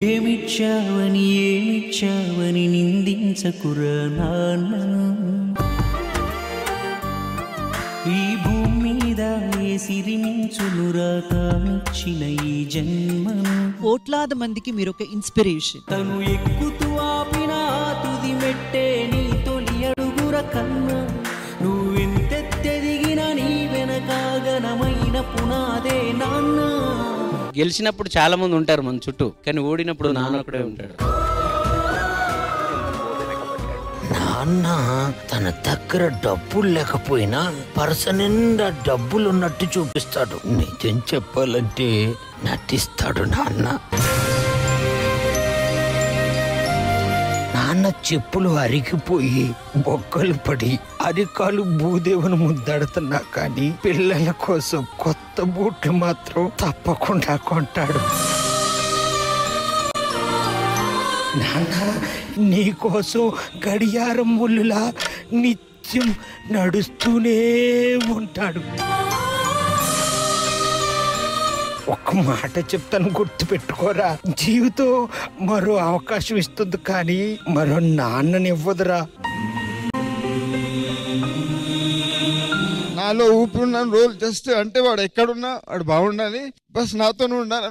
ఏమిచ్చావని నిందించకురా నాన్నను. ఈ భూమి మీద ఏ సిరిమించునురా తామిచ్చిన ఈ జన్మను. కోట్లాది మందికి మీరు ఒక ఇన్స్పిరేషన్. తను ఎక్కుతూ ఆపిన తుది మెట్టే నీ తొలి అడుగుర కన్నా. నువ్వెంతెదిగిన నీ వెనకాగనమైన పునాదే నాన్న. గెలిచినప్పుడు చాలా మంది ఉంటారు మన చుట్టూ, కానీ ఓడినప్పుడు నాన్న ఒకడే ఉంటాడు. నాన్న తన దగ్గర డబ్బులు లేకపోయినా పర్స నిండా డబ్బులు ఉన్నట్టు చూపిస్తాడు. నిజం చెప్పాలంటే నటిస్తాడు నాన్న. నాన్న చెప్పులు అరిగిపోయి బొక్కలు పడి అరికాలు భూదేవుని ముద్దాడుతున్నా కానీ పిల్లల కోసం కొత్త బూట్లు మాత్రం తప్పకుండా కొంటాడు. నాన్న నీకోసం గడియారం ముళ్ళులా నిత్యం నడుస్తూనే ఉంటాడు. ఒక్క మాట చెప్తాను, గుర్తు పెట్టుకోరా. జీవితం మరో అవకాశం ఇస్తుంది కానీ మరో నాన్ననివ్వదురా. నాలో ఊపి ఉన్న రోజులు జస్ట్ అంటే వాడు ఎక్కడున్నా వాడు బాగుండాలి, బస్ నాతోనే ఉండాలి.